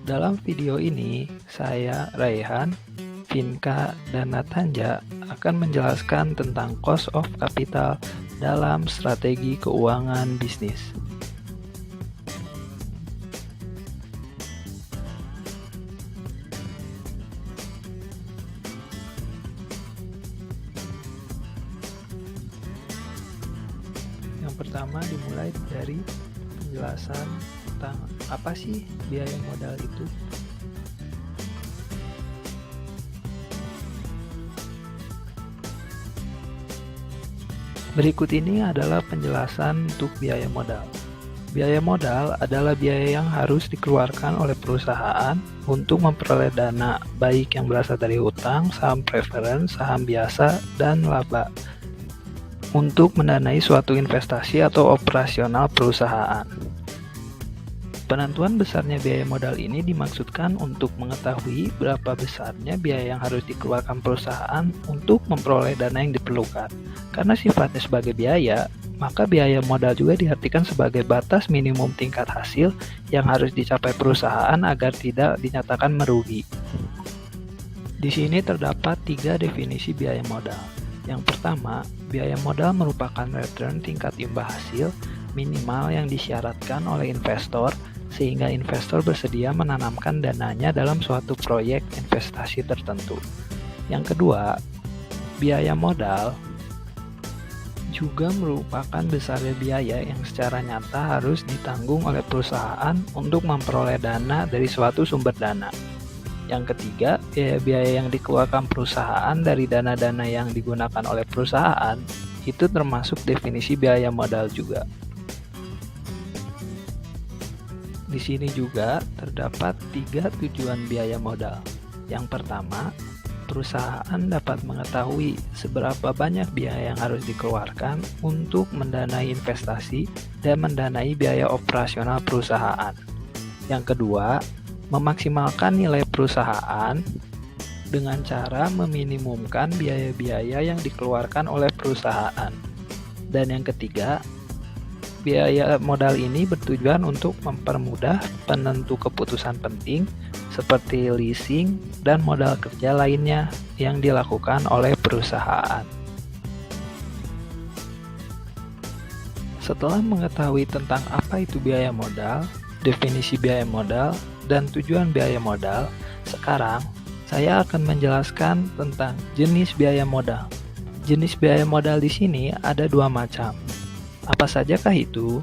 Dalam video ini, saya, Raihan, Vinka, dan Natanja akan menjelaskan tentang cost of capital dalam strategi keuangan bisnis. Yang pertama dimulai dari penjelasan tentang apa sih biaya modal itu. Berikut ini adalah penjelasan untuk biaya modal. Biaya modal adalah biaya yang harus dikeluarkan oleh perusahaan untuk memperoleh dana, baik yang berasal dari hutang, saham preferen, saham biasa, dan laba, untuk mendanai suatu investasi atau operasional perusahaan. Penentuan besarnya biaya modal ini dimaksudkan untuk mengetahui berapa besarnya biaya yang harus dikeluarkan perusahaan untuk memperoleh dana yang diperlukan. Karena sifatnya sebagai biaya, maka biaya modal juga diartikan sebagai batas minimum tingkat hasil yang harus dicapai perusahaan agar tidak dinyatakan merugi. Di sini terdapat 3 definisi biaya modal. Yang pertama, biaya modal merupakan return tingkat imbal hasil minimal yang disyaratkan oleh investor sehingga investor bersedia menanamkan dananya dalam suatu proyek investasi tertentu. Yang kedua, biaya modal juga merupakan besarnya biaya yang secara nyata harus ditanggung oleh perusahaan untuk memperoleh dana dari suatu sumber dana. Yang ketiga, biaya-biaya yang dikeluarkan perusahaan dari dana-dana yang digunakan oleh perusahaan itu termasuk definisi biaya modal juga. Di sini juga terdapat 3 tujuan biaya modal. Yang pertama, perusahaan dapat mengetahui seberapa banyak biaya yang harus dikeluarkan untuk mendanai investasi dan mendanai biaya operasional perusahaan. Yang kedua, memaksimalkan nilai perusahaan dengan cara meminimumkan biaya-biaya yang dikeluarkan oleh perusahaan. Dan yang ketiga, biaya modal ini bertujuan untuk mempermudah penentu keputusan penting seperti leasing dan modal kerja lainnya yang dilakukan oleh perusahaan. Setelah mengetahui tentang apa itu biaya modal, definisi biaya modal, dan tujuan biaya modal, sekarang saya akan menjelaskan tentang jenis biaya modal. Jenis biaya modal di sini ada 2 macam. Apa sajakah itu?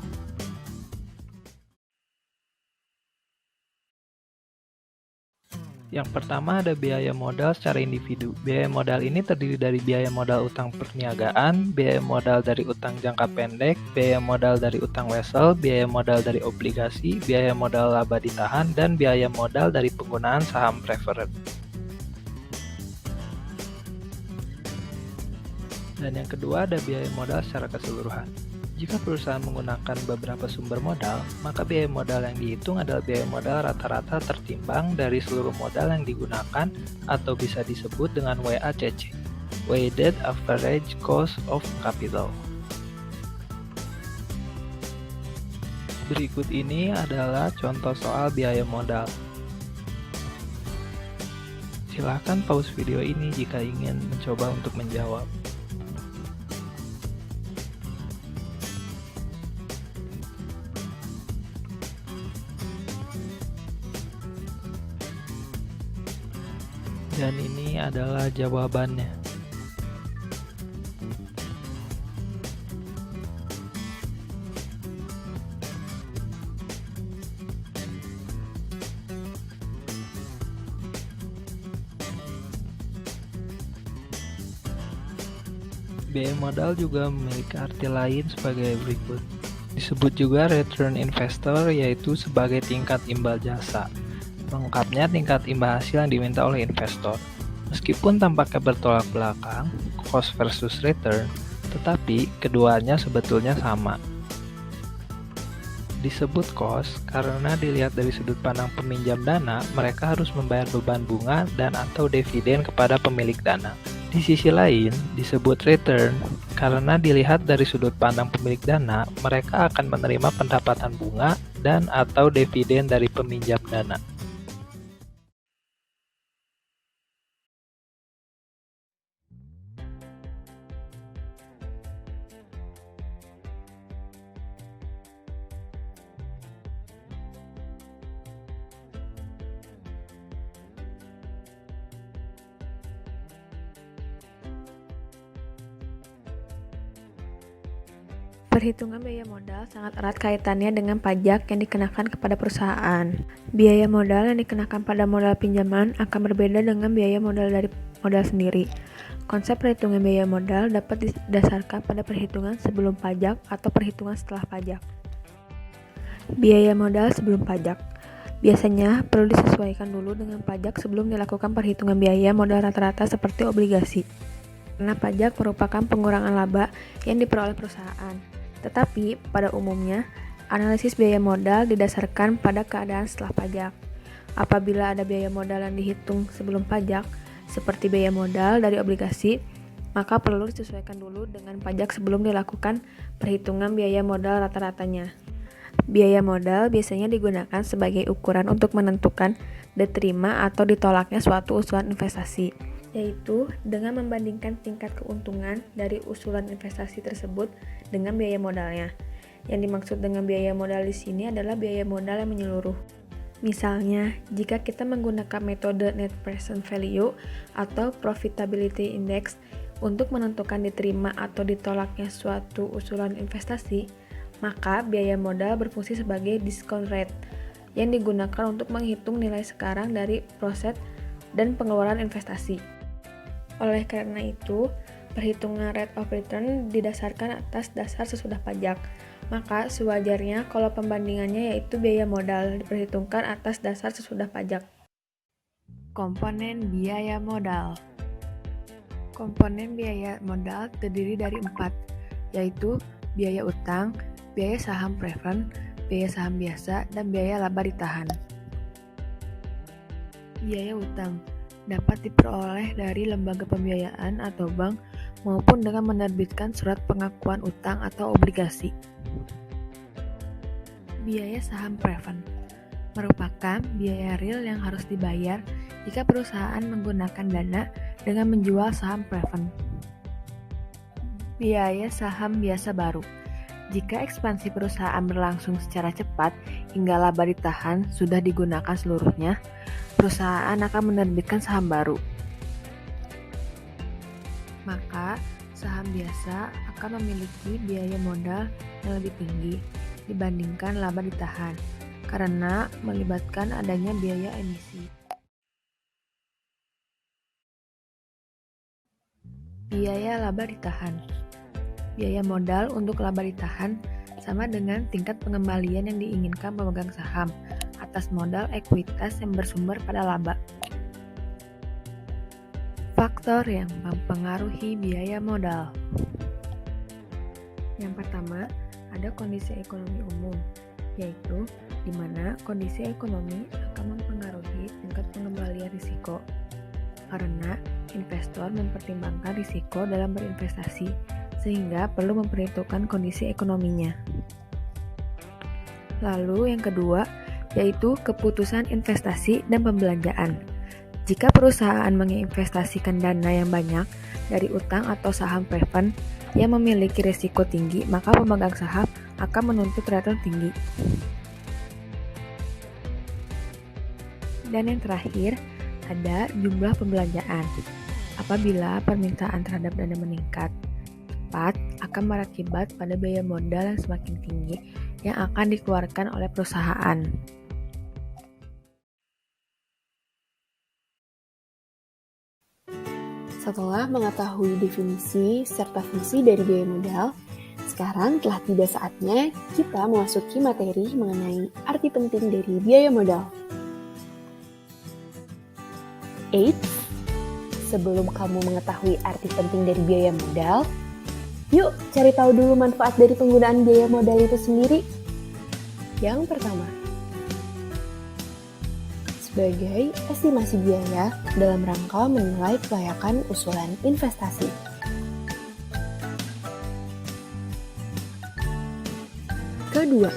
Yang pertama ada biaya modal secara individu. Biaya modal ini terdiri dari biaya modal utang perniagaan, biaya modal dari utang jangka pendek, biaya modal dari utang wesel, biaya modal dari obligasi, biaya modal laba ditahan, dan biaya modal dari penggunaan saham preferen. Dan yang kedua ada biaya modal secara keseluruhan. Jika perusahaan menggunakan beberapa sumber modal, maka biaya modal yang dihitung adalah biaya modal rata-rata tertimbang dari seluruh modal yang digunakan atau bisa disebut dengan WACC, Weighted Average Cost of Capital. Berikut ini adalah contoh soal biaya modal. Silakan pause video ini jika ingin mencoba untuk menjawab. Dan ini adalah jawabannya. Biaya modal juga memiliki arti lain sebagai berikut. Disebut juga return investor, yaitu sebagai tingkat imbal jasa. Lengkapnya tingkat imbal hasil yang diminta oleh investor. Meskipun tampaknya bertolak belakang, cost versus return, tetapi keduanya sebetulnya sama. Disebut cost karena dilihat dari sudut pandang peminjam dana, mereka harus membayar beban bunga dan atau dividen kepada pemilik dana. Di sisi lain, disebut return karena dilihat dari sudut pandang pemilik dana, mereka akan menerima pendapatan bunga dan atau dividen dari peminjam dana. Perhitungan biaya modal sangat erat kaitannya dengan pajak yang dikenakan kepada perusahaan. Biaya modal yang dikenakan pada modal pinjaman akan berbeda dengan biaya modal dari modal sendiri. Konsep perhitungan biaya modal dapat didasarkan pada perhitungan sebelum pajak atau perhitungan setelah pajak. Biaya modal sebelum pajak biasanya perlu disesuaikan dulu dengan pajak sebelum dilakukan perhitungan biaya modal rata-rata seperti obligasi. Karena pajak merupakan pengurangan laba yang diperoleh perusahaan. Tetapi, pada umumnya, analisis biaya modal didasarkan pada keadaan setelah pajak. Apabila ada biaya modal yang dihitung sebelum pajak, seperti biaya modal dari obligasi, maka perlu disesuaikan dulu dengan pajak sebelum dilakukan perhitungan biaya modal rata-ratanya. Biaya modal biasanya digunakan sebagai ukuran untuk menentukan diterima atau ditolaknya suatu usulan investasi, yaitu dengan membandingkan tingkat keuntungan dari usulan investasi tersebut dengan biaya modalnya. Yang dimaksud dengan biaya modal di sini adalah biaya modal yang menyeluruh. Misalnya, jika kita menggunakan metode net present value atau profitability index untuk menentukan diterima atau ditolaknya suatu usulan investasi, maka biaya modal berfungsi sebagai discount rate yang digunakan untuk menghitung nilai sekarang dari proses dan pengeluaran investasi. Oleh karena itu, perhitungan rate of return didasarkan atas dasar sesudah pajak. Maka sewajarnya kalau pembandingannya yaitu biaya modal diperhitungkan atas dasar sesudah pajak. Komponen biaya modal. Komponen biaya modal terdiri dari 4, yaitu biaya utang, biaya saham preferred, biaya saham biasa, dan biaya laba ditahan. Biaya utang dapat diperoleh dari lembaga pembiayaan atau bank maupun dengan menerbitkan surat pengakuan utang atau obligasi. Biaya saham preferred merupakan biaya real yang harus dibayar jika perusahaan menggunakan dana dengan menjual saham preferred. Biaya saham biasa baru. Jika ekspansi perusahaan berlangsung secara cepat hingga laba ditahan sudah digunakan seluruhnya, perusahaan akan menerbitkan saham baru. Maka, saham biasa akan memiliki biaya modal yang lebih tinggi dibandingkan laba ditahan karena melibatkan adanya biaya emisi. Biaya laba ditahan. Biaya modal untuk laba ditahan sama dengan tingkat pengembalian yang diinginkan pemegang saham atas modal ekuitas yang bersumber pada laba. Faktor yang mempengaruhi biaya modal. Yang pertama, ada kondisi ekonomi umum, yaitu di mana kondisi ekonomi akan mempengaruhi tingkat pengembalian risiko. Karena investor mempertimbangkan risiko dalam berinvestasi, sehingga perlu memperhitungkan kondisi ekonominya. Lalu yang kedua, yaitu keputusan investasi dan pembelanjaan. Jika perusahaan menginvestasikan dana yang banyak dari utang atau saham preferred yang memiliki risiko tinggi, maka pemegang saham akan menuntut return tinggi. Dan yang terakhir, ada jumlah pembelanjaan. Apabila permintaan terhadap dana meningkat, akan berakibat pada biaya modal yang semakin tinggi yang akan dikeluarkan oleh perusahaan. Setelah mengetahui definisi serta fungsi dari biaya modal, sekarang telah tiba saatnya kita memasuki materi mengenai arti penting dari biaya modal. Eits, sebelum kamu mengetahui arti penting dari biaya modal, yuk cari tahu dulu manfaat dari penggunaan biaya modal itu sendiri. Yang pertama, sebagai estimasi biaya dalam rangka menilai kelayakan usulan investasi. Kedua,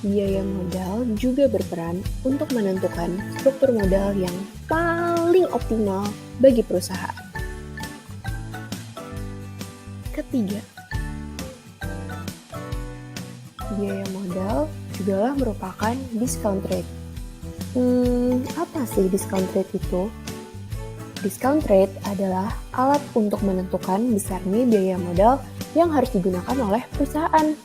biaya modal juga berperan untuk menentukan struktur modal yang paling optimal bagi perusahaan. Ketiga, biaya modal juga merupakan discount rate. Apa sih discount rate itu? Discount rate adalah alat untuk menentukan besarnya biaya modal yang harus digunakan oleh perusahaan.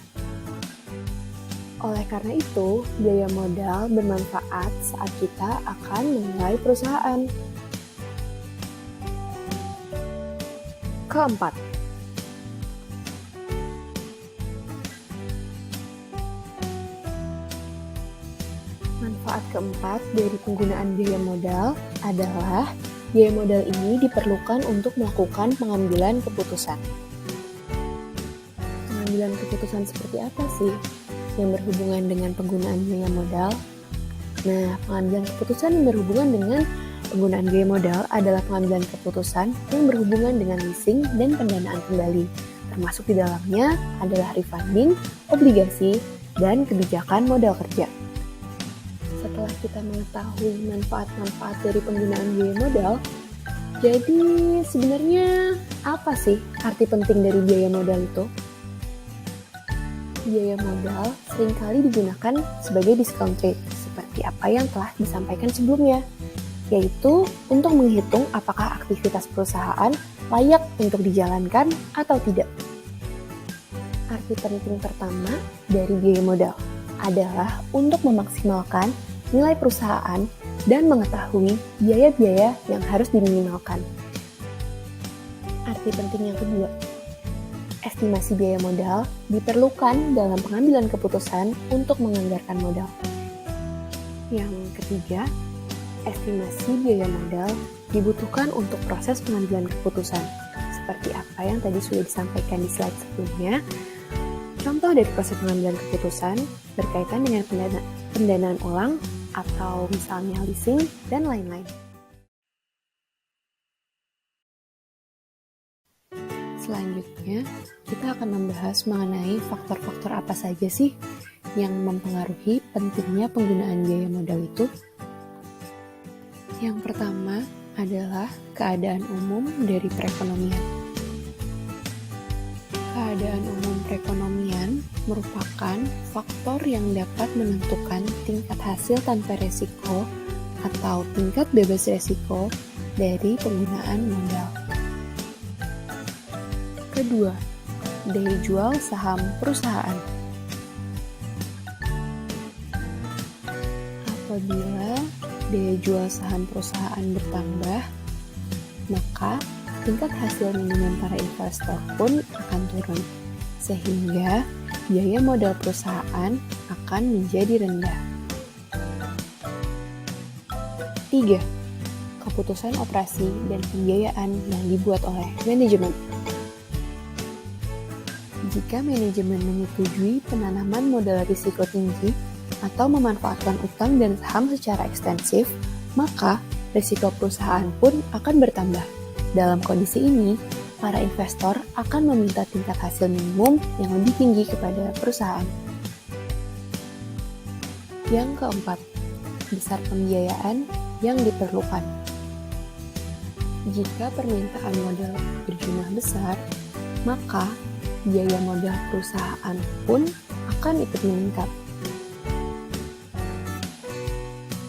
Oleh karena itu, biaya modal bermanfaat saat kita akan menilai perusahaan. Keempat, manfaat keempat dari penggunaan biaya modal adalah biaya modal ini diperlukan untuk melakukan pengambilan keputusan. Pengambilan keputusan seperti apa sih yang berhubungan dengan penggunaan biaya modal? Nah, pengambilan keputusan yang berhubungan dengan penggunaan biaya modal adalah pengambilan keputusan yang berhubungan dengan leasing dan pendanaan kembali, termasuk di dalamnya adalah refunding, obligasi, dan kebijakan modal kerja. Setelah kita mengetahui manfaat-manfaat dari penggunaan biaya modal, jadi sebenarnya apa sih arti penting dari biaya modal itu? Biaya modal seringkali digunakan sebagai discount rate, seperti apa yang telah disampaikan sebelumnya, yaitu untuk menghitung apakah aktivitas perusahaan layak untuk dijalankan atau tidak. Arti penting pertama dari biaya modal adalah untuk memaksimalkan nilai perusahaan dan mengetahui biaya-biaya yang harus diminimalkan. Arti penting yang kedua, estimasi biaya modal diperlukan dalam pengambilan keputusan untuk menganggarkan modal. Yang ketiga, estimasi biaya modal dibutuhkan untuk proses pengambilan keputusan, seperti apa yang tadi sudah disampaikan di slide sebelumnya. Contoh dari proses pengambilan keputusan berkaitan dengan pendanaan ulang atau misalnya leasing dan lain-lain. Selanjutnya, kita akan membahas mengenai faktor-faktor apa saja sih yang mempengaruhi pentingnya penggunaan biaya modal itu. Yang pertama adalah keadaan umum dari perekonomian. Keadaan umum perekonomian merupakan faktor yang dapat menentukan tingkat hasil tanpa resiko atau tingkat bebas resiko dari penggunaan modal. Kedua, daya jual saham perusahaan. Apabila daya jual saham perusahaan bertambah, maka tingkat hasil minimum para investor pun akan turun, sehingga biaya modal perusahaan akan menjadi rendah. 3. Keputusan operasi dan pembiayaan yang dibuat oleh manajemen. Jika manajemen menyetujui penanaman modal risiko tinggi atau memanfaatkan utang dan saham secara ekstensif, maka risiko perusahaan pun akan bertambah. Dalam kondisi ini, para investor akan meminta tingkat hasil minimum yang lebih tinggi kepada perusahaan. Yang keempat, besar pembiayaan yang diperlukan. Jika permintaan modal berjumlah besar, maka biaya modal perusahaan pun akan ikut meningkat.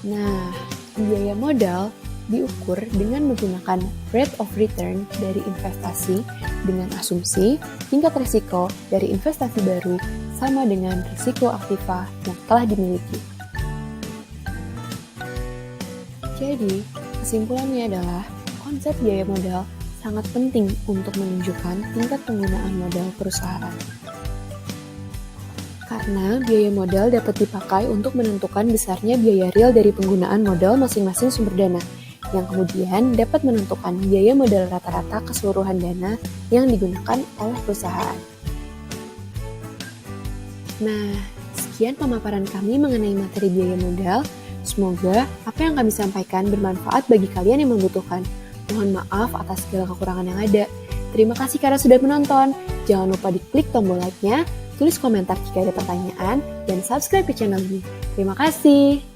Nah, biaya modal diukur dengan menggunakan rate of return dari investasi dengan asumsi tingkat risiko dari investasi baru sama dengan risiko aktiva yang telah dimiliki. Jadi, kesimpulannya adalah konsep biaya modal sangat penting untuk menunjukkan tingkat penggunaan modal perusahaan. Karena biaya modal dapat dipakai untuk menentukan besarnya biaya real dari penggunaan modal masing-masing sumber dana, yang kemudian dapat menentukan biaya modal rata-rata keseluruhan dana yang digunakan oleh perusahaan. Nah, sekian pemaparan kami mengenai materi biaya modal. Semoga apa yang kami sampaikan bermanfaat bagi kalian yang membutuhkan. Mohon maaf atas segala kekurangan yang ada. Terima kasih karena sudah menonton. Jangan lupa diklik tombol like-nya, tulis komentar jika ada pertanyaan, dan subscribe ke channel ini. Terima kasih.